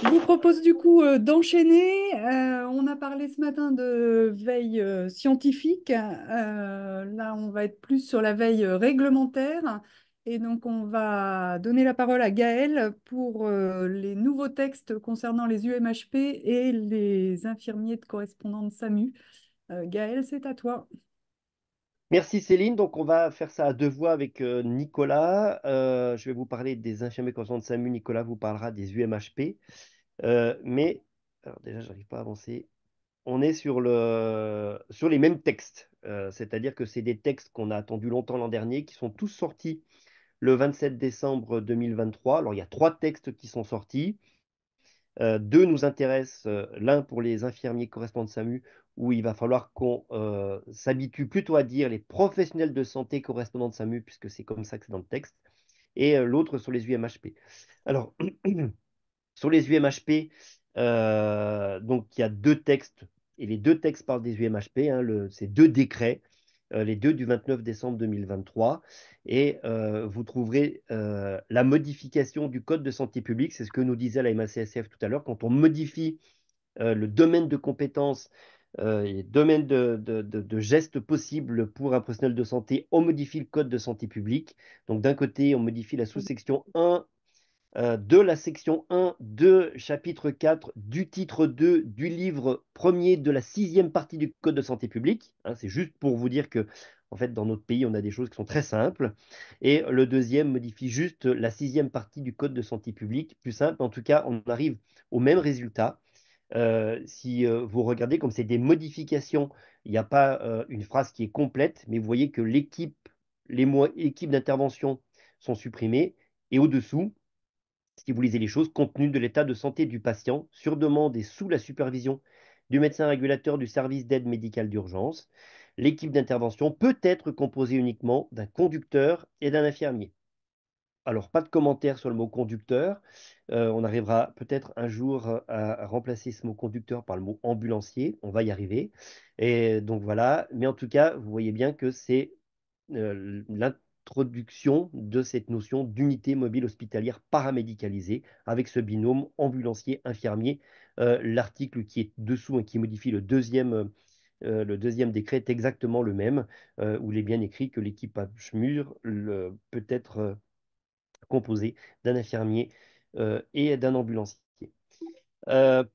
Je vous propose du coup d'enchaîner. On a parlé ce matin de veille scientifique. Là, on va être plus sur la veille réglementaire. Et donc, on va donner la parole à Gaël pour les nouveaux textes concernant les UMHP et les infirmiers de correspondants de SAMU. Gaël, c'est à toi. Merci Céline. Donc, on va faire ça à deux voix avec Nicolas. Je vais vous parler des infirmiers correspondants de SAMU. Nicolas vous parlera des UMHP. Alors déjà, j'arrive pas à avancer. On est sur les mêmes textes. C'est-à-dire que c'est des textes qu'on a attendus longtemps l'an dernier, qui sont tous sortis le 27 décembre 2023. Alors, il y a trois textes qui sont sortis. Deux nous intéressent, l'un pour les infirmiers correspondants de SAMU, où il va falloir qu'on s'habitue plutôt à dire les professionnels de santé correspondants de SAMU, puisque c'est comme ça que c'est dans le texte, et l'autre sur les UMHP. Alors, sur les UMHP, donc il y a deux textes, et les deux textes parlent des UMHP, hein, c'est deux décrets, les deux du 29 décembre 2023, et vous trouverez la modification du Code de santé publique, c'est ce que nous disait la MACSF tout à l'heure, quand on modifie le domaine de compétences et le domaine de gestes possibles pour un professionnel de santé, on modifie le Code de santé publique. Donc d'un côté, on modifie la sous-section 1 de la section 1 de chapitre 4 du titre 2 du livre premier de la sixième partie du Code de santé publique. Hein, c'est juste pour vous dire que, en fait, dans notre pays, on a des choses qui sont très simples. Et le deuxième modifie juste la sixième partie du Code de santé publique, plus simple. En tout cas, on arrive au même résultat. Si vous regardez, comme c'est des modifications, il n'y a pas une phrase qui est complète, mais vous voyez que les mots équipe d'intervention sont supprimés. Et au-dessous, si vous lisez les choses, compte tenu de l'état de santé du patient, sur demande et sous la supervision du médecin régulateur du service d'aide médicale d'urgence, l'équipe d'intervention peut être composée uniquement d'un conducteur et d'un infirmier. Alors, pas de commentaire sur le mot conducteur. On arrivera peut-être un jour à remplacer ce mot conducteur par le mot ambulancier. On va y arriver. Et donc voilà. Mais en tout cas, vous voyez bien que c'est l'introduction de cette notion d'unité mobile hospitalière paramédicalisée avec ce binôme ambulancier-infirmier. L'article qui est dessous et qui modifie le deuxième décret est exactement le même, où il est bien écrit que l'équipage mûr peut être composé d'un infirmier et d'un ambulancier.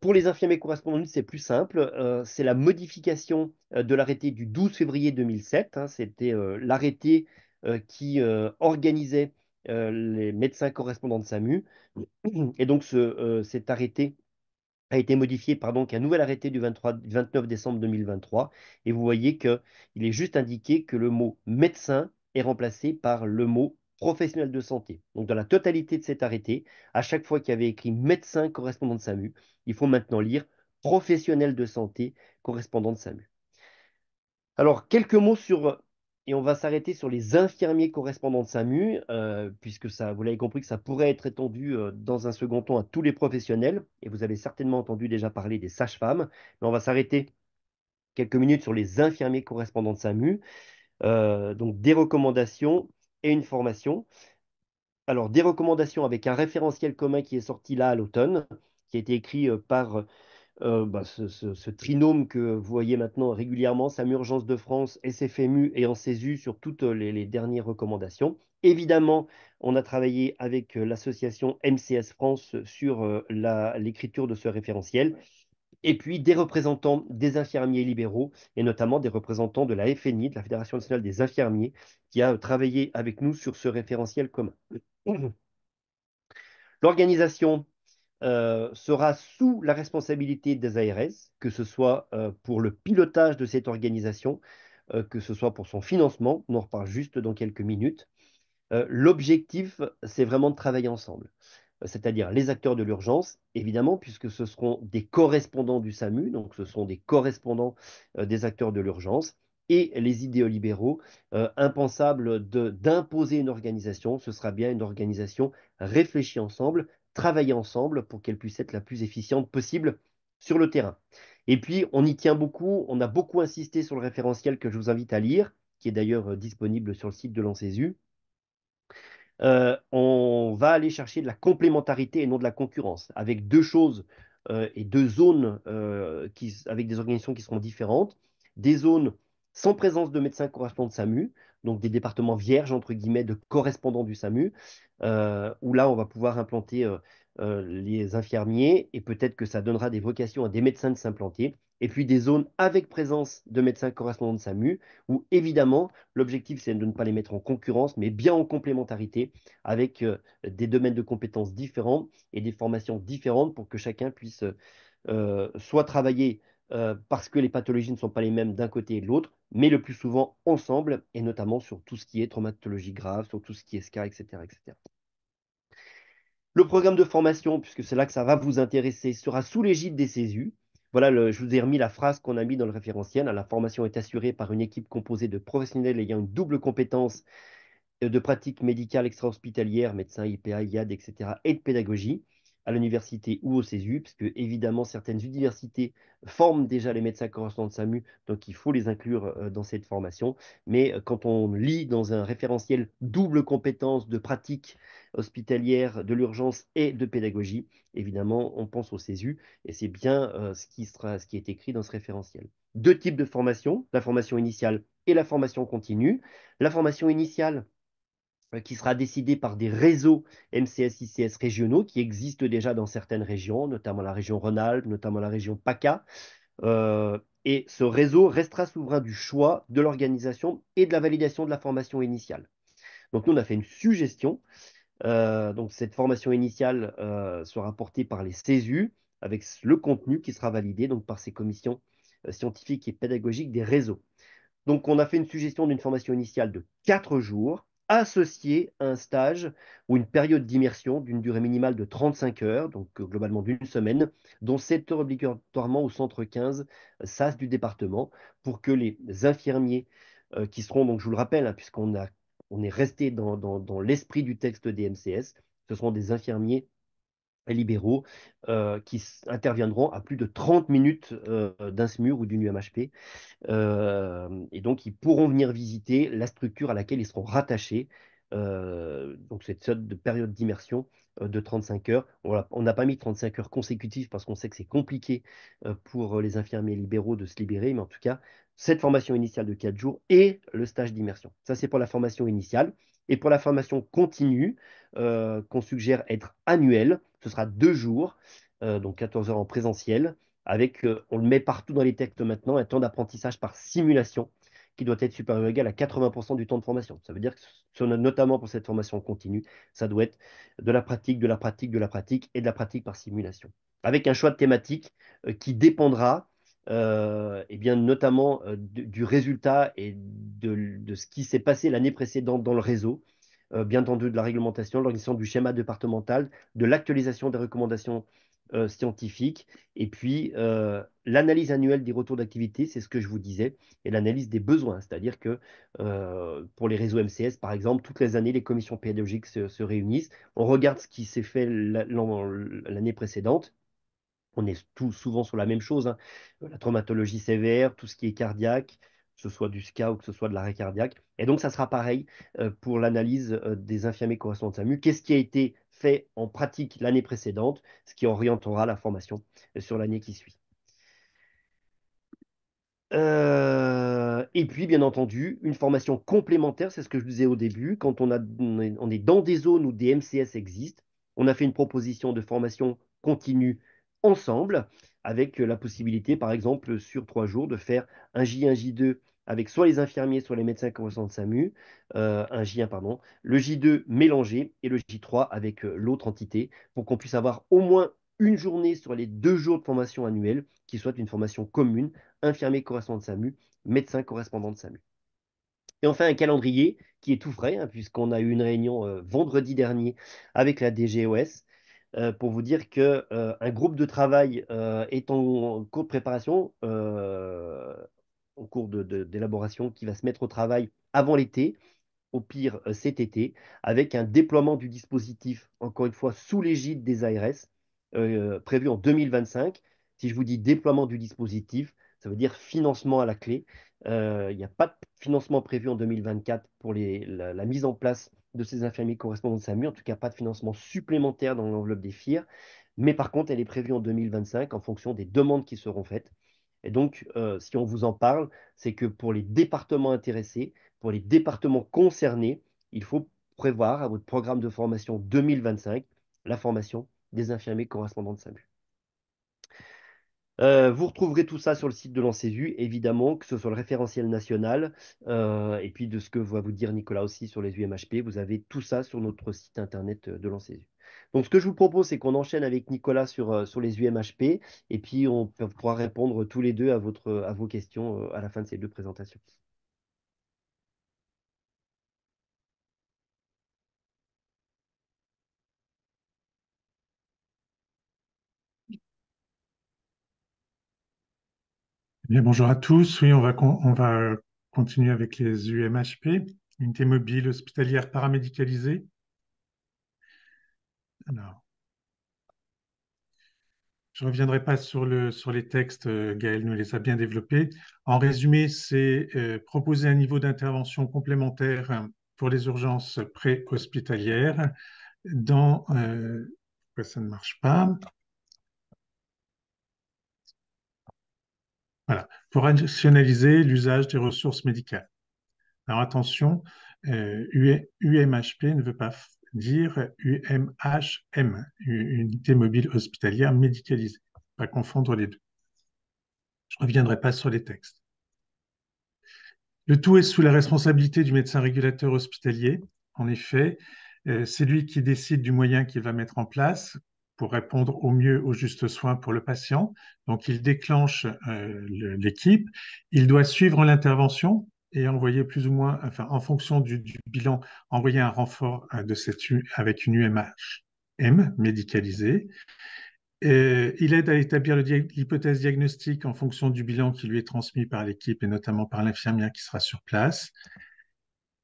Pour les infirmiers correspondants, c'est plus simple. C'est la modification de l'arrêté du 12 février 2007. Hein, c'était l'arrêté qui organisait les médecins correspondants de SAMU. Et donc cet arrêté a été modifié par donc un nouvel arrêté du 29 décembre 2023. Et vous voyez qu'il est juste indiqué que le mot médecin est remplacé par le mot professionnel de santé. Donc dans la totalité de cet arrêté, à chaque fois qu'il y avait écrit médecin correspondant de SAMU, il faut maintenant lire professionnel de santé correspondant de SAMU. Alors, quelques mots et on va s'arrêter sur les infirmiers correspondants de SAMU, puisque ça, vous l'avez compris que ça pourrait être étendu dans un second temps à tous les professionnels, et vous avez certainement entendu déjà parler des sages-femmes, mais on va s'arrêter quelques minutes sur les infirmiers correspondants de SAMU, donc des recommandations et une formation. Alors, des recommandations avec un référentiel commun qui est sorti là à l'automne, qui a été écrit par ce trinôme que vous voyez maintenant régulièrement, SAMU Urgence de France, SFMU et ANSESU sur toutes les dernières recommandations. Évidemment, on a travaillé avec l'association MCS France sur l'écriture de ce référentiel. Et puis des représentants des infirmiers libéraux, et notamment des représentants de la FNI, de la Fédération nationale des infirmiers, qui a travaillé avec nous sur ce référentiel commun. L'organisation sera sous la responsabilité des ARS, que ce soit pour le pilotage de cette organisation, que ce soit pour son financement, on en reparle juste dans quelques minutes. L'objectif, c'est vraiment de travailler ensemble, c'est-à-dire les acteurs de l'urgence, évidemment, puisque ce seront des correspondants du SAMU, donc ce sont des correspondants des acteurs de l'urgence, et les idéolibéraux, impensable d'imposer une organisation, ce sera bien une organisation réfléchie ensemble, travailler ensemble pour qu'elle puisse être la plus efficiente possible sur le terrain. Et puis, on y tient beaucoup, on a beaucoup insisté sur le référentiel que je vous invite à lire, qui est d'ailleurs disponible sur le site de l'ANSESU. on va aller chercher de la complémentarité et non de la concurrence, avec deux choses et deux zones avec des organisations qui seront différentes, des zones sans présence de médecins correspondants de SAMU, donc des départements vierges, entre guillemets, de correspondants du SAMU, où là, on va pouvoir implanter les infirmiers et peut-être que ça donnera des vocations à des médecins de s'implanter. Et puis des zones avec présence de médecins correspondants de SAMU, où évidemment, l'objectif, c'est de ne pas les mettre en concurrence, mais bien en complémentarité, avec des domaines de compétences différents et des formations différentes pour que chacun puisse soit travailler parce que les pathologies ne sont pas les mêmes d'un côté et de l'autre, mais le plus souvent ensemble, et notamment sur tout ce qui est traumatologie grave, sur tout ce qui est SCAR, etc., etc. Le programme de formation, puisque c'est là que ça va vous intéresser, sera sous l'égide des CESU. Voilà, je vous ai remis la phrase qu'on a mis dans le référentiel. La formation est assurée par une équipe composée de professionnels ayant une double compétence de pratique médicale extra-hospitalière, médecins, IPA, IAD, etc., et de pédagogie à l'université ou au CESU, parce que évidemment certaines universités forment déjà les médecins correspondants de SAMU, donc il faut les inclure dans cette formation. Mais quand on lit dans un référentiel double compétence de pratique hospitalière, de l'urgence et de pédagogie, évidemment on pense au CESU, et c'est bien ce qui est écrit dans ce référentiel. Deux types de formation, la formation initiale et la formation continue. La formation initiale, qui sera décidé par des réseaux MCS-ICS régionaux qui existent déjà dans certaines régions, notamment la région Rhône-Alpes, notamment la région PACA. Et ce réseau restera souverain du choix, de l'organisation et de la validation de la formation initiale. Donc nous, on a fait une suggestion. Donc cette formation initiale sera portée par les CESU avec le contenu qui sera validé donc, par ces commissions scientifiques et pédagogiques des réseaux. Donc, on a fait une suggestion d'une formation initiale de 4 jours, associée à un stage ou une période d'immersion d'une durée minimale de 35 heures, donc globalement d'une semaine, dont 7 heures obligatoirement au centre 15 SAS du département, pour que les infirmiers qui seront, donc je vous le rappelle, hein, on est resté dans l'esprit du texte des MCS, ce seront des infirmiers libéraux qui interviendront à plus de 30 minutes d'un SMUR ou d'une UMHP et donc, ils pourront venir visiter la structure à laquelle ils seront rattachés. Donc, cette sorte de période d'immersion de 35 heures. On n'a pas mis 35 heures consécutives parce qu'on sait que c'est compliqué pour les infirmiers libéraux de se libérer, mais en tout cas, cette formation initiale de 4 jours et le stage d'immersion. Ça, c'est pour la formation initiale. Et pour la formation continue, qu'on suggère être annuelle, ce sera 2 jours, donc 14 heures en présentiel avec, on le met partout dans les textes maintenant, un temps d'apprentissage par simulation qui doit être supérieur ou égal à 80% du temps de formation. Ça veut dire que, notamment pour cette formation continue, ça doit être de la pratique, de la pratique, de la pratique et de la pratique par simulation. Avec un choix de thématique qui dépendra eh bien, notamment du résultat et de ce qui s'est passé l'année précédente dans le réseau, bien entendu de la réglementation, de l'organisation du schéma départemental, de l'actualisation des recommandations scientifiques et puis, l'analyse annuelle des retours d'activité, c'est ce que je vous disais, et l'analyse des besoins. C'est-à-dire que pour les réseaux MCS, par exemple, toutes les années, les commissions pédagogiques se réunissent. On regarde ce qui s'est fait l'année précédente. On est tout souvent sur la même chose, hein. La traumatologie sévère, tout ce qui est cardiaque, que ce soit du SCA ou que ce soit de l'arrêt cardiaque. Et donc, ça sera pareil pour l'analyse des infirmiers correspondants de SAMU. Qu'est-ce qui a été fait en pratique l'année précédente, ce qui orientera la formation sur l'année qui suit. Et puis, bien entendu, une formation complémentaire, c'est ce que je vous disais au début, quand on est dans des zones où des MCS existent, on a fait une proposition de formation continue ensemble, avec la possibilité, par exemple, sur 3 jours, de faire un J1, J2 avec soit les infirmiers, soit les médecins correspondants de SAMU, un J1, pardon, le J2 mélangé et le J3 avec l'autre entité, pour qu'on puisse avoir au moins une journée sur les 2 jours de formation annuelle qui soit une formation commune infirmier correspondant de SAMU, médecin correspondant de SAMU. Et enfin, un calendrier qui est tout frais, hein, puisqu'on a eu une réunion vendredi dernier avec la DGOS pour vous dire que un groupe de travail est en cours de préparation, en cours d'élaboration, qui va se mettre au travail avant l'été, au pire cet été, avec un déploiement du dispositif, encore une fois, sous l'égide des ARS, prévu en 2025. Si je vous dis déploiement du dispositif, ça veut dire financement à la clé. Il n'y a pas de financement prévu en 2024 pour la mise en place de ces infirmiers correspondants de SAMU, en tout cas pas de financement supplémentaire dans l'enveloppe des FIR, mais par contre, elle est prévue en 2025 en fonction des demandes qui seront faites. Et donc, si on vous en parle, c'est que pour les départements intéressés, pour les départements concernés, il faut prévoir à votre programme de formation 2025 la formation des infirmiers correspondants de SAMU. Vous retrouverez tout ça sur le site de l'ANSESU, évidemment, que ce soit le référentiel national, et puis de ce que va vous dire Nicolas aussi sur les UMHP, vous avez tout ça sur notre site internet de l'ANSESU. Donc ce que je vous propose, c'est qu'on enchaîne avec Nicolas sur les UMHP, et puis pourra répondre tous les deux à vos questions à la fin de ces deux présentations. Bien, bonjour à tous. Oui, on va continuer avec les UMHP, unité mobile hospitalière paramédicalisée. Alors, je ne reviendrai pas sur les textes, Gaël nous les a bien développés. En résumé, c'est proposer un niveau d'intervention complémentaire pour les urgences pré-hospitalières dans... pourquoi ça ne marche pas? Voilà, pour rationaliser l'usage des ressources médicales. Alors attention, UMHP ne veut pas dire UMHM, unité mobile hospitalière médicalisée. Pas confondre les deux. Je ne reviendrai pas sur les textes. Le tout est sous la responsabilité du médecin régulateur hospitalier. En effet, c'est lui qui décide du moyen qu'il va mettre en place pour répondre au mieux aux justes soins pour le patient. Donc, il déclenche l'équipe. Il doit suivre l'intervention et envoyer plus ou moins, enfin, en fonction du bilan, envoyer un renfort avec une UMHM médicalisée. Il aide à établir l'hypothèse diagnostique en fonction du bilan qui lui est transmis par l'équipe et notamment par l'infirmière qui sera sur place.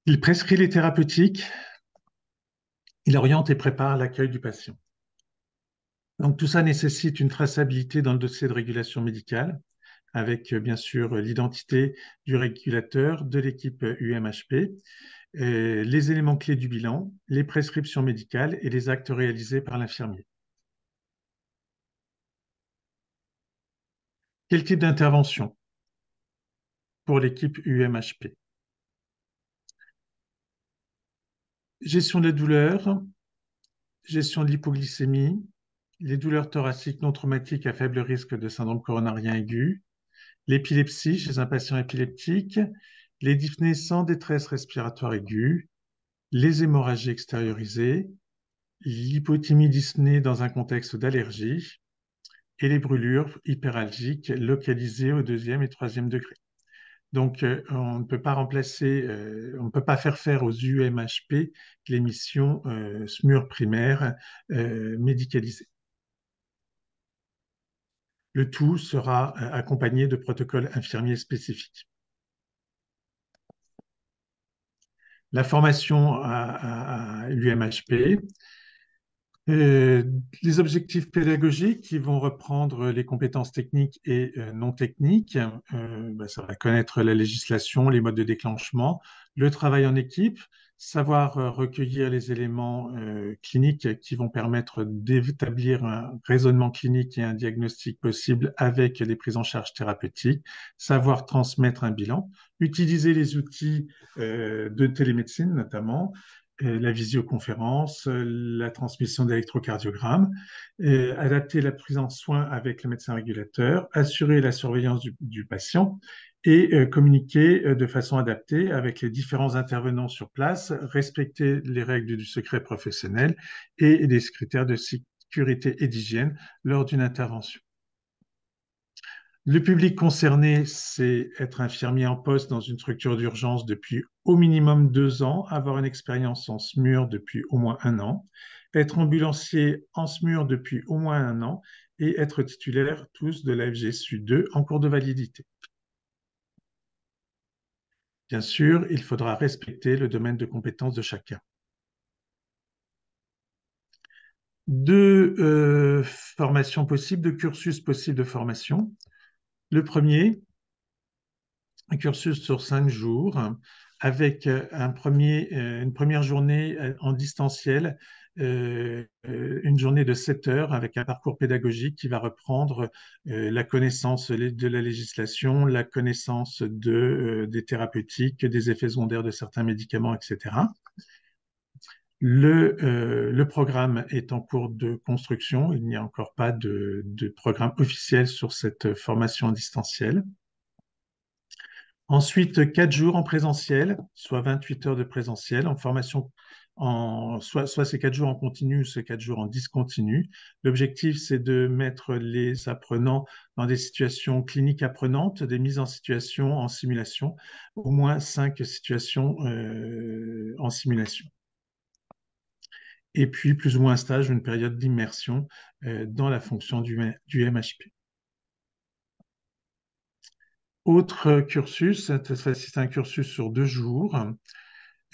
Il prescrit les thérapeutiques. Il oriente et prépare l'accueil du patient. Donc tout ça nécessite une traçabilité dans le dossier de régulation médicale avec bien sûr l'identité du régulateur, de l'équipe UMHP, les éléments clés du bilan, les prescriptions médicales et les actes réalisés par l'infirmier. Quel type d'intervention pour l'équipe UMHP? Gestion de la douleur, gestion de l'hypoglycémie, les douleurs thoraciques non traumatiques à faible risque de syndrome coronarien aigu, l'épilepsie chez un patient épileptique, les dyspnées sans détresse respiratoire aiguë, les hémorragies extériorisées, l'hypothymie-dyspnée dans un contexte d'allergie et les brûlures hyperalgiques localisées au deuxième et troisième degré. Donc, on ne peut pas remplacer, on ne peut pas faire aux UMHP les missions SMUR primaires médicalisées. Le tout sera accompagné de protocoles infirmiers spécifiques. La formation à l'UMHP, les objectifs pédagogiques qui vont reprendre les compétences techniques et non techniques, ça va connaître la législation, les modes de déclenchement, le travail en équipe, savoir recueillir les éléments cliniques qui vont permettre d'établir un raisonnement clinique et un diagnostic possible avec les prises en charge thérapeutiques, savoir transmettre un bilan, utiliser les outils de télémédecine notamment, la visioconférence, la transmission d'électrocardiogrammes, adapter la prise en soin avec le médecin régulateur, assurer la surveillance du patient et communiquer de façon adaptée avec les différents intervenants sur place, respecter les règles du secret professionnel et les critères de sécurité et d'hygiène lors d'une intervention. Le public concerné, c'est être infirmier en poste dans une structure d'urgence depuis au minimum 2 ans, avoir une expérience en SMUR depuis au moins 1 an, être ambulancier en SMUR depuis au moins 1 an et être titulaire tous de la FGSU 2 en cours de validité. Bien sûr, il faudra respecter le domaine de compétences de chacun. Deux formations possibles, deux cursus possibles de formation. Le premier, un cursus sur 5 jours avec une première journée en distanciel, une journée de 7 heures avec un parcours pédagogique qui va reprendre la connaissance de la législation, la connaissance des thérapeutiques, des effets secondaires de certains médicaments, etc. Le programme est en cours de construction. Il n'y a encore pas de programme officiel sur cette formation en distanciel. Ensuite, 4 jours en présentiel, soit 28 heures de présentiel en formation, soit c'est 4 jours en continu, soit 4 jours en discontinu. L'objectif, c'est de mettre les apprenants dans des situations cliniques apprenantes, des mises en situation en simulation, au moins 5 situations en simulation. Et puis, plus ou moins un stage, une période d'immersion dans la fonction du MHP. Autre cursus, cette fois-ci, c'est un cursus sur 2 jours.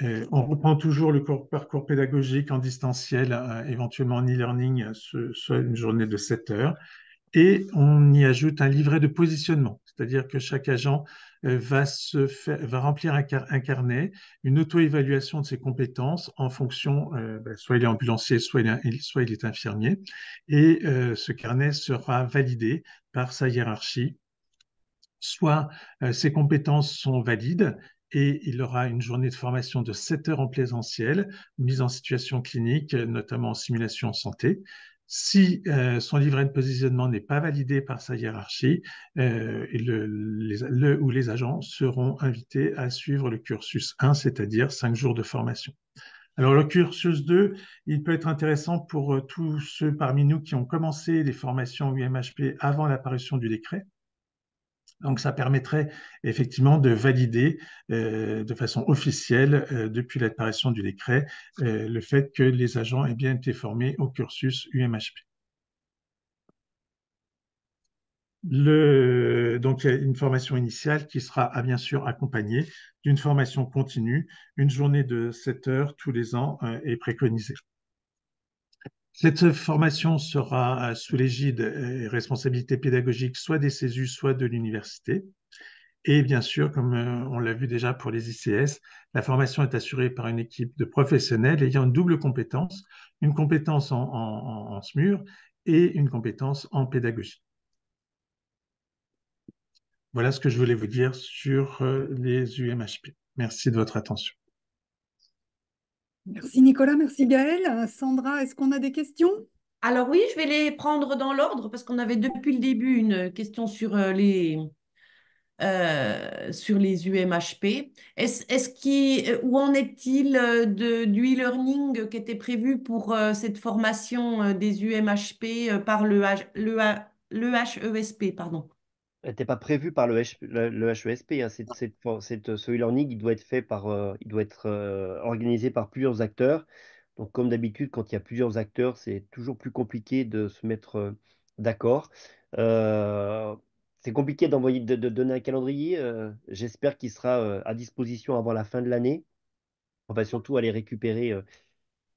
On reprend toujours le parcours pédagogique en distanciel, éventuellement en e-learning, soit une journée de 7 heures. Et on y ajoute un livret de positionnement, c'est-à-dire que chaque agent va remplir un carnet, une auto-évaluation de ses compétences en fonction, soit il est ambulancier, soit il est infirmier. Et ce carnet sera validé par sa hiérarchie. Soit ses compétences sont valides et il aura une journée de formation de 7 heures en présentiel, mise en situation clinique, notamment en simulation en santé. Si son livret de positionnement n'est pas validé par sa hiérarchie, les agents seront invités à suivre le cursus 1, c'est-à-dire 5 jours de formation. Alors, le cursus 2, il peut être intéressant pour tous ceux parmi nous qui ont commencé les formations UMHP avant l'apparition du décret. Donc, ça permettrait effectivement de valider de façon officielle, depuis l'apparition du décret, le fait que les agents aient bien été formés au cursus UMHP. Donc, il y a une formation initiale qui sera bien sûr accompagnée d'une formation continue. Une journée de 7 heures tous les ans est préconisée. Cette formation sera sous l'égide et responsabilité pédagogique soit des CESU, soit de l'université. Et bien sûr, comme on l'a vu déjà pour les ICS, la formation est assurée par une équipe de professionnels ayant une double compétence, une compétence en SMUR et une compétence en pédagogie. Voilà ce que je voulais vous dire sur les UMHP. Merci de votre attention. Merci Nicolas, merci Gaëlle. Sandra, est-ce qu'on a des questions? Alors oui, je vais les prendre dans l'ordre parce qu'on avait depuis le début une question sur les UMHP. Où en est-il du e-learning qui était prévu pour cette formation des UMHP par le HESP, pardon. Elle n'était pas prévue par le HESP. Hein. Ce e-learning, il doit être il doit être organisé par plusieurs acteurs. Donc, comme d'habitude, quand il y a plusieurs acteurs, c'est toujours plus compliqué de se mettre d'accord. Euh, c'est compliqué de donner un calendrier. J'espère qu'il sera à disposition avant la fin de l'année. On va surtout aller récupérer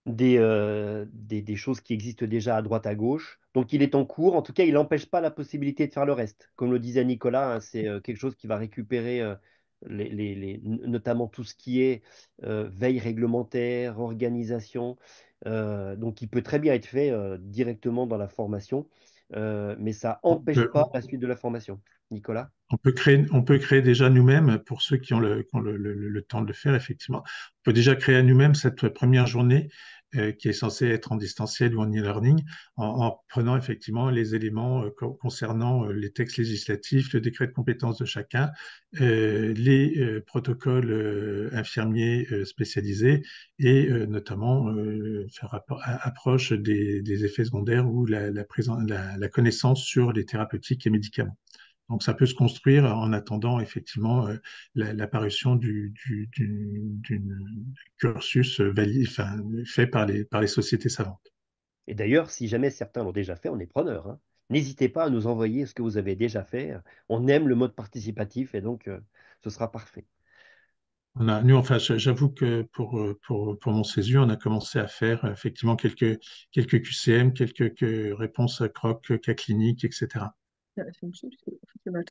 des choses qui existent déjà à droite à gauche. Donc il est en cours. En tout cas, il n'empêche pas la possibilité de faire le reste. Comme le disait Nicolas, hein, c'est quelque chose qui va récupérer notamment tout ce qui est veille réglementaire, organisation. Donc il peut très bien être fait directement dans la formation, mais ça On n'empêche peut, pas la suite de la formation. Nicolas? on peut créer déjà nous-mêmes, pour ceux qui ont le temps de le faire, effectivement. On peut déjà créer à nous-mêmes cette première journée qui est censée être en distanciel ou en e-learning, en prenant effectivement les éléments concernant les textes législatifs, le décret de compétences de chacun, les protocoles infirmiers spécialisés et notamment faire approche des effets secondaires ou la connaissance sur les thérapeutiques et médicaments. Donc, ça peut se construire en attendant effectivement l'apparition d'une cursus fait par les sociétés savantes. Et d'ailleurs, si jamais certains l'ont déjà fait, on est preneur. Hein. N'hésitez pas à nous envoyer ce que vous avez déjà fait. On aime le mode participatif et donc ce sera parfait. Nous, enfin, j'avoue que pour mon CESU, on a commencé à faire effectivement quelques QCM, quelques réponses à croc, cas cliniques, etc.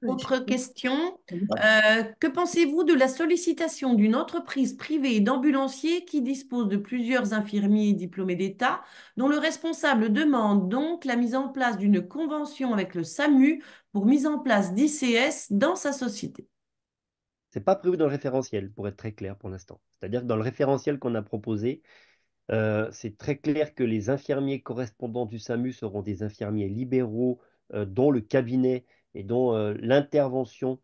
Autre question. Que pensez-vous de la sollicitation d'une entreprise privée d'ambulanciers qui dispose de plusieurs infirmiers diplômés d'État, dont le responsable demande donc la mise en place d'une convention avec le SAMU pour mise en place d'ICS dans sa société? C'est pas prévu dans le référentiel, pour être très clair pour l'instant. C'est-à-dire que dans le référentiel qu'on a proposé, c'est très clair que les infirmiers correspondants du SAMU seront des infirmiers libéraux dont le cabinet et dont l'intervention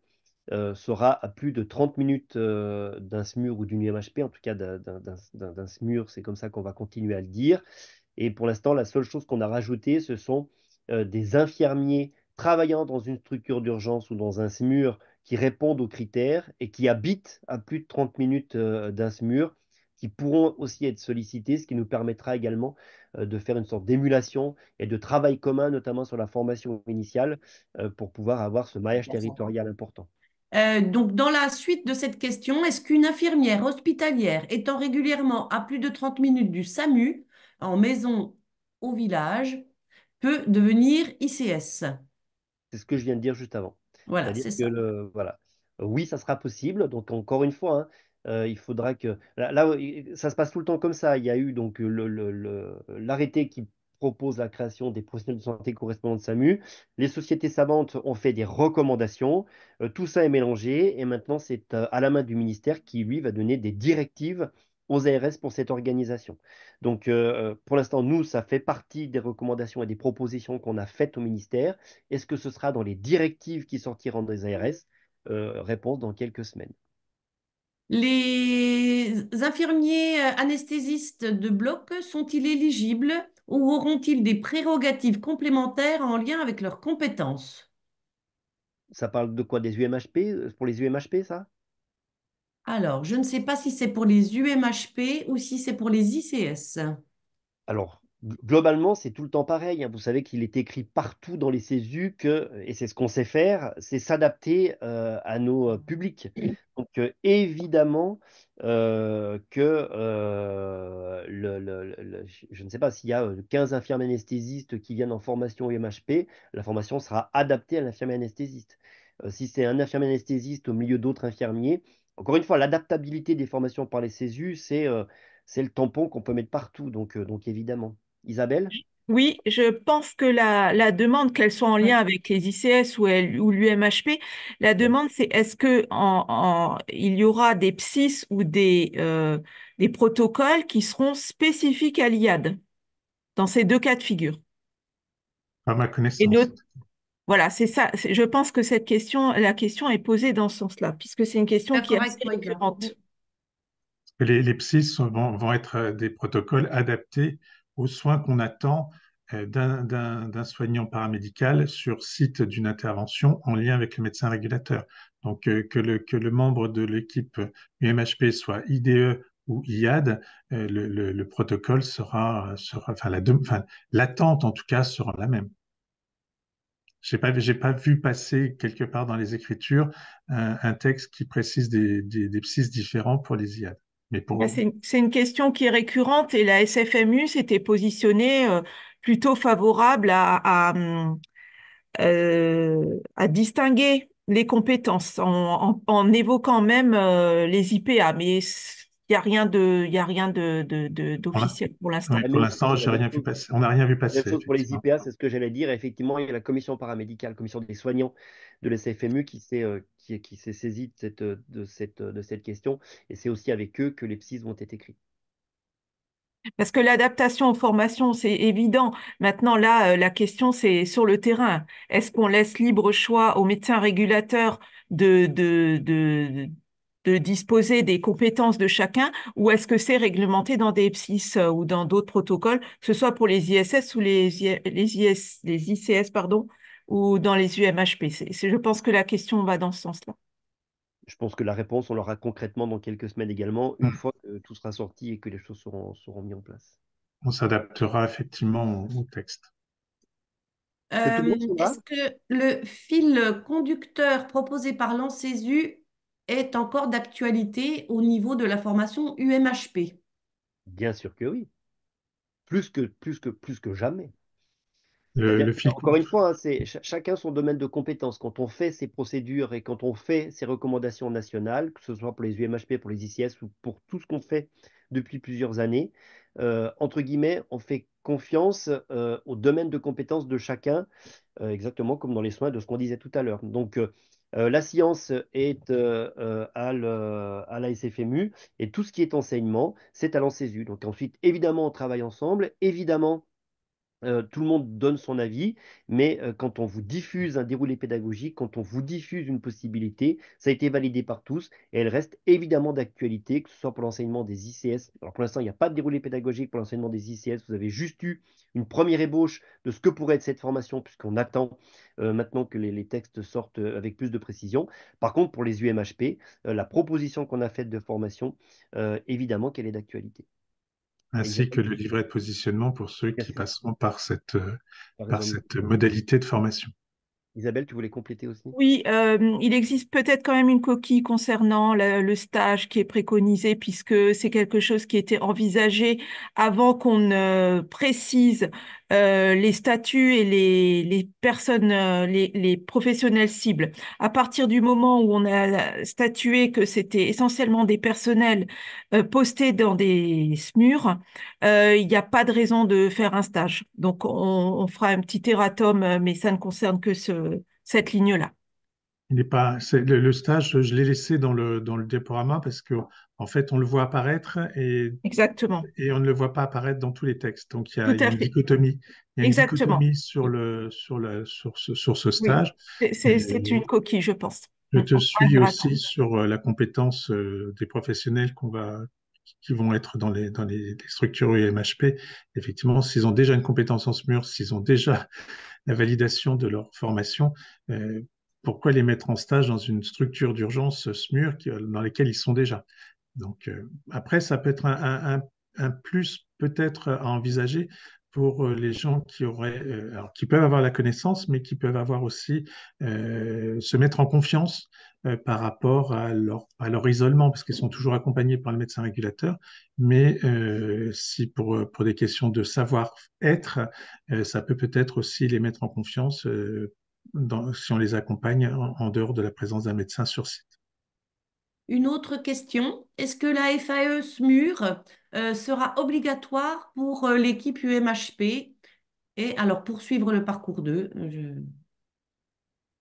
sera à plus de 30 minutes d'un SMUR ou d'une UMHP, en tout cas d'un SMUR, c'est comme ça qu'on va continuer à le dire. Et pour l'instant, la seule chose qu'on a rajoutée, ce sont des infirmiers travaillant dans une structure d'urgence ou dans un SMUR qui répondent aux critères et qui habitent à plus de 30 minutes d'un SMUR, qui pourront aussi être sollicités, ce qui nous permettra également de faire une sorte d'émulation et de travail commun, notamment sur la formation initiale, pour pouvoir avoir ce maillage territorial important. Donc, dans la suite de cette question, est-ce qu'une infirmière hospitalière étant régulièrement à plus de 30 minutes du SAMU, en maison au village, peut devenir ICS? C'est ce que je viens de dire juste avant. Voilà, C'est-à-dire c'est que ça. voilà. Oui, ça sera possible. Donc encore une fois, hein, il faudra que là, ça se passe tout le temps comme ça. Il y a eu donc l'arrêté qui propose la création des professionnels de santé correspondants de SAMU. Les sociétés savantes ont fait des recommandations. Tout ça est mélangé et maintenant c'est à la main du ministère qui lui va donner des directives aux ARS pour cette organisation. Donc pour l'instant, nous, ça fait partie des recommandations et des propositions qu'on a faites au ministère. Est-ce que ce sera dans les directives qui sortiront des ARS? Réponse dans quelques semaines. Les infirmiers anesthésistes de bloc sont-ils éligibles ou auront-ils des prérogatives complémentaires en lien avec leurs compétences? Ça parle de quoi? Des UMHP? Pour les UMHP, ça? Alors, je ne sais pas si c'est pour les UMHP ou si c'est pour les ICS. Alors, globalement, c'est tout le temps pareil, hein. Vous savez qu'il est écrit partout dans les CESU que, et c'est ce qu'on sait faire, c'est s'adapter à nos publics. Donc, évidemment que je ne sais pas s'il y a 15 infirmiers anesthésistes qui viennent en formation UMHP, la formation sera adaptée à l'infirmier anesthésiste. Si c'est un infirmier anesthésiste au milieu d'autres infirmiers, encore une fois, l'adaptabilité des formations par les CESU, c'est le tampon qu'on peut mettre partout, donc évidemment. Isabelle? Oui, je pense que la demande, qu'elle soit en lien avec les ICS ou l'UMHP, la Oui. demande, c'est est-ce que il y aura des PSIS ou des protocoles qui seront spécifiques à l'IAD dans ces deux cas de figure. À ma Et connaissance. notre, voilà, c'est ça. Je pense que la question est posée dans ce sens-là, puisque c'est une question qui est D'accord assez avec toi, Isa. récurrente. Les PSIS vont être des protocoles adaptés aux soins qu'on attend d'un soignant paramédical sur site d'une intervention en lien avec le médecin régulateur. Donc, que le membre de l'équipe UMHP soit IDE ou IAD, le protocole enfin, l'attente en tout cas sera la même. J'ai pas vu passer quelque part dans les écritures un texte qui précise des PSIS différents pour les IAD. Mais Ben, pour, c'est une question qui est récurrente et la SFMU s'était positionnée plutôt favorable à distinguer les compétences en évoquant même les IPA, mais il y a rien pour l'in- d'officiel pour l'instant. ouais, La pour même l'instant, chose, la j'ai même rien vu chose. passer. On n'a rien vu La même passer, chose pour les effectivement. IPA, c'est ce que j'allais dire. Effectivement, il y a la commission paramédicale, la commission des soignants de l'SFMU qui s'est saisie de cette question. Et c'est aussi avec eux que les PSIS vont être écrits. Parce que l'adaptation aux formations, c'est évident. Maintenant, là, la question, c'est sur le terrain. Est-ce qu'on laisse libre choix aux médecins régulateurs de, de, de, de disposer des compétences de chacun ou est-ce que c'est réglementé dans des PSIS ou dans d'autres protocoles, que ce soit pour les ISS ou les ICS, pardon, ou dans les UMHP? Je pense que la question va dans ce sens-là. Je pense que la réponse, on l'aura concrètement dans quelques semaines également, une Hmm. fois que tout sera sorti et que les choses seront mises en place. On s'adaptera effectivement au texte. C'est tout bon, Sandra? Est-ce que le fil conducteur proposé par l'ANSESU est encore d'actualité au niveau de la formation UMHP? Bien sûr que oui. Plus que jamais. C'est-à-dire, le fil encore une conducteur. fois, hein, c'est chacun son domaine de compétence. Quand on fait ces procédures et quand on fait ces recommandations nationales, que ce soit pour les UMHP, pour les ICS ou pour tout ce qu'on fait depuis plusieurs années, entre guillemets, on fait confiance au domaine de compétence de chacun, exactement comme dans les soins de ce qu'on disait tout à l'heure. Donc, la science est à la SFMU et tout ce qui est enseignement, c'est à l'ANSESU. Donc ensuite, évidemment, on travaille ensemble. Évidemment, tout le monde donne son avis, mais quand on vous diffuse un déroulé pédagogique, quand on vous diffuse une possibilité, ça a été validé par tous et elle reste évidemment d'actualité, que ce soit pour l'enseignement des ICS. Alors pour l'instant, il n'y a pas de déroulé pédagogique pour l'enseignement des ICS. Vous avez juste eu une première ébauche de ce que pourrait être cette formation, puisqu'on attend maintenant que les textes sortent avec plus de précision. Par contre, pour les UMHP, la proposition qu'on a faite de formation, évidemment qu'elle est d'actualité. Ainsi que Exactement. le livret de positionnement pour ceux Bien qui sûr. passeront T'as par raison, cette modalité de formation. Isabelle, tu voulais compléter aussi? Oui, il existe peut-être quand même une coquille concernant le stage qui est préconisé, puisque c'est quelque chose qui était envisagé avant qu'on ne précise les statuts et les personnes, les professionnels cibles. À partir du moment où on a statué que c'était essentiellement des personnels postés dans des SMUR, il n'y a pas de raison de faire un stage. Donc, on fera un petit erratum, mais ça ne concerne que cette ligne-là. Il n'est pas, le stage, je l'ai laissé dans le diaporama parce que, en fait, on le voit apparaître Exactement, et on ne le voit pas apparaître dans tous les textes. Donc, tout il y a à une fait, dichotomie. Il y a une exactement. dichotomie sur ce Oui, stage. c'est une coquille, je pense. Je te On fera un suis erratum. aussi sur la compétence des professionnels qui vont être dans les structures UMHP. Effectivement, s'ils ont déjà une compétence en SMUR, s'ils ont déjà la validation de leur formation, euh, pourquoi les mettre en stage dans une structure d'urgence SMUR dans lesquelles ils sont déjà? Donc, après, ça peut être un plus peut-être à envisager pour les gens qui auraient, alors, qui peuvent avoir la connaissance, mais qui peuvent avoir aussi se mettre en confiance par rapport à leur isolement, parce qu'ils sont toujours accompagnés par le médecin régulateur. Mais si pour des questions de savoir-être, ça peut peut-être aussi les mettre en confiance si on les accompagne en dehors de la présence d'un médecin sur site. Une autre question, est-ce que la FAE SMUR sera obligatoire pour l'équipe UMHP et alors poursuivre le parcours 2?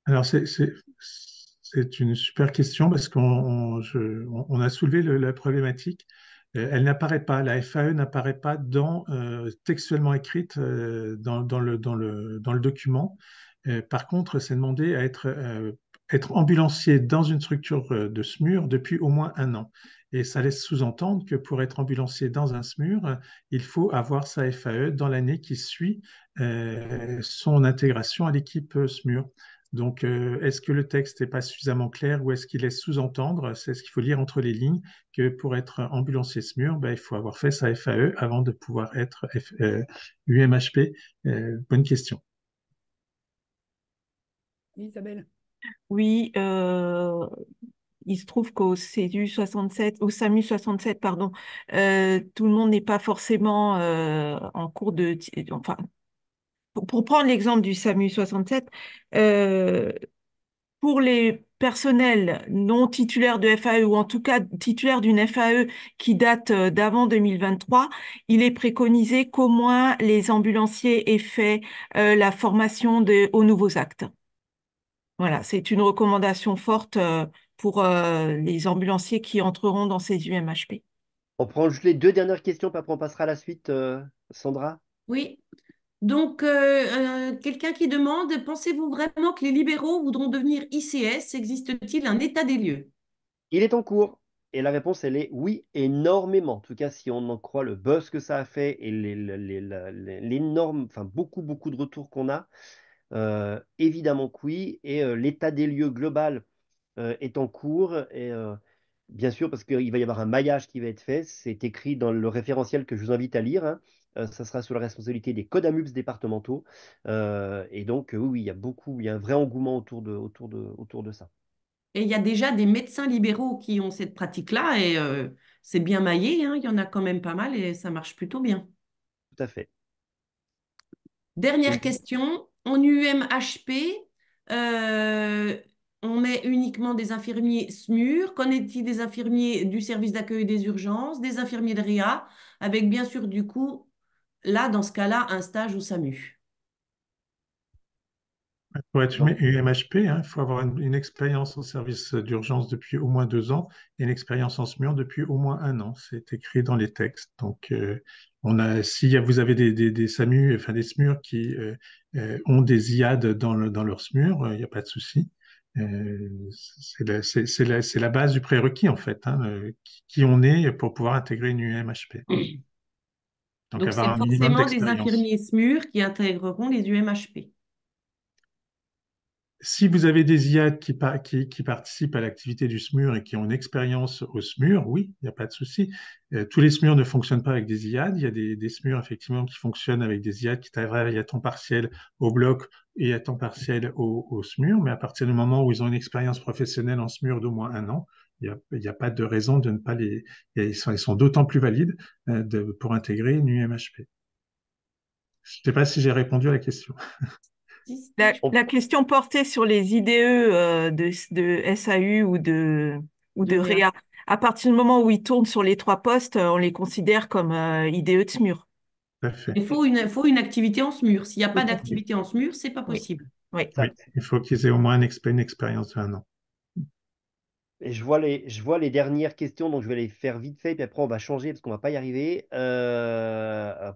Alors, c'est une super question parce on a soulevé la problématique. Elle n'apparaît pas, la FAE n'apparaît pas textuellement écrite dans le document. Par contre, c'est demandé à être ambulancier dans une structure de SMUR depuis au moins un an. Et ça laisse sous-entendre que pour être ambulancier dans un SMUR, il faut avoir sa FAE dans l'année qui suit son intégration à l'équipe SMUR. Donc, est-ce que le texte n'est pas suffisamment clair ou est-ce qu'il laisse sous-entendre, c'est ce qu'il faut lire entre les lignes, que pour être ambulancier SMUR, ben, il faut avoir fait sa FAE avant de pouvoir être UMHP? Bonne question. Isabelle. Oui, il se trouve qu'au CESU 67, au SAMU 67, pardon, tout le monde n'est pas forcément en cours de... Enfin, pour prendre l'exemple du SAMU 67, euh, pour les personnels non titulaires de FAE ou en tout cas titulaires d'une FAE qui date d'avant 2023, il est préconisé qu'au moins les ambulanciers aient fait la formation aux nouveaux actes. Voilà, c'est une recommandation forte pour les ambulanciers qui entreront dans ces UMHP. On prend juste les deux dernières questions, puis après on passera à la suite, Sandra. Oui. Donc, quelqu'un qui demande, pensez-vous vraiment que les libéraux voudront devenir ICS? Existe-t-il un état des lieux? Il est en cours. Et la réponse, elle est oui, énormément. En tout cas, si on en croit le buzz que ça a fait et l'énorme, enfin beaucoup, beaucoup de retours qu'on a, évidemment que oui. Et l'état des lieux global est en cours. Et bien sûr, parce qu'il va y avoir un maillage qui va être fait. C'est écrit dans le référentiel que je vous invite à lire, hein. Ça sera sous la responsabilité des codes AMUPS départementaux. Et donc, oui, oui, il y a un vrai engouement autour de ça. Et il y a déjà des médecins libéraux qui ont cette pratique-là et c'est bien maillé, hein, il y en a quand même pas mal et ça marche plutôt bien. Tout à fait. Dernière Oui. question. En UMHP, euh, on met uniquement des infirmiers SMUR. Qu'en est-il des infirmiers du service d'accueil des urgences, des infirmiers de réa, avec bien sûr du coup, là, dans ce cas-là, un stage au SAMU. Pour être Donc, UMHP, il faut avoir une expérience au service d'urgence depuis au moins 2 ans et une expérience en SMUR depuis au moins 1 an. C'est écrit dans les textes. Donc, si vous avez des SAMU, enfin des SMUR qui ont des IAD dans leur SMUR, il n'y a pas de souci. C'est la base du prérequis, en fait, qui on est pour pouvoir intégrer une UMHP. Donc, Donc, c'est avoir un minimum forcément des d'expérience. infirmiers SMUR qui intégreront les UMHP. Si vous avez des IAD qui participent à l'activité du SMUR et qui ont une expérience au SMUR, oui, il n'y a pas de souci. Tous les SMUR ne fonctionnent pas avec des IAD. Il y a des SMUR effectivement qui fonctionnent avec des IAD qui travaillent à temps partiel au bloc et à temps partiel au SMUR. Mais à partir du moment où ils ont une expérience professionnelle en SMUR d'au moins 1 an, il n'y a pas de raison de ne pas les. Ils sont d'autant plus valides pour intégrer une UMHP. Je ne sais pas si j'ai répondu à la question. on- La question portait sur les IDE de SAU ou De de réa. REA. À partir du moment où ils tournent sur les 3 postes, on les considère comme IDE de SMUR. Tout à fait. Il faut une activité en SMUR. S'il n'y a Tout pas à fait. d'activité en SMUR, c'est pas Oui. possible. Oui. ça, Oui, il faut qu'ils aient au moins une expérience de 1 an. Et je vois les dernières questions, donc je vais les faire vite fait, puis après on va changer parce qu'on va pas y arriver.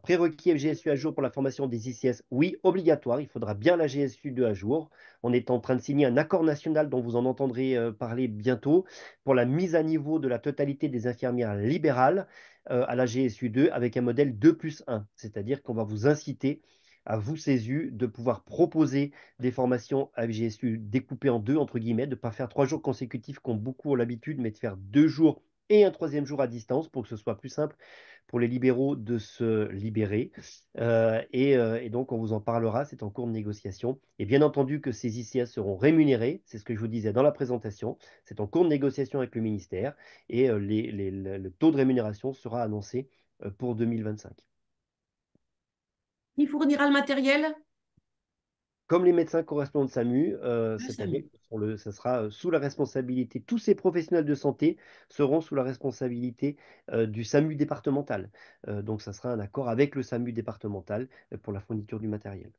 Prérequis FGSU à jour pour la formation des ICS, oui, obligatoire. Il faudra bien la GSU 2 à jour. On est en train de signer un accord national dont vous en entendrez parler bientôt pour la mise à niveau de la totalité des infirmières libérales à la GSU 2 avec un modèle 2+1. C'est-à-dire qu'on va vous inciter à vous, CESU, de pouvoir proposer des formations à FGSU découpées en deux, entre guillemets, de ne pas faire 3 jours consécutifs comme beaucoup ont l'habitude, mais de faire 2 jours et un troisième jour à distance pour que ce soit plus simple pour les libéraux de se libérer. Et donc, on vous en parlera, c'est en cours de négociation. Et bien entendu que ces ICS seront rémunérés, c'est ce que je vous disais dans la présentation, c'est en cours de négociation avec le ministère, et le taux de rémunération sera annoncé pour 2025. Qui fournira le matériel? Comme les médecins correspondants de SAMU, Le cette SAMU. année, ça sera sous la responsabilité, tous ces professionnels de santé seront sous la responsabilité du SAMU départemental. Donc, ça sera un accord avec le SAMU départemental pour la fourniture du matériel.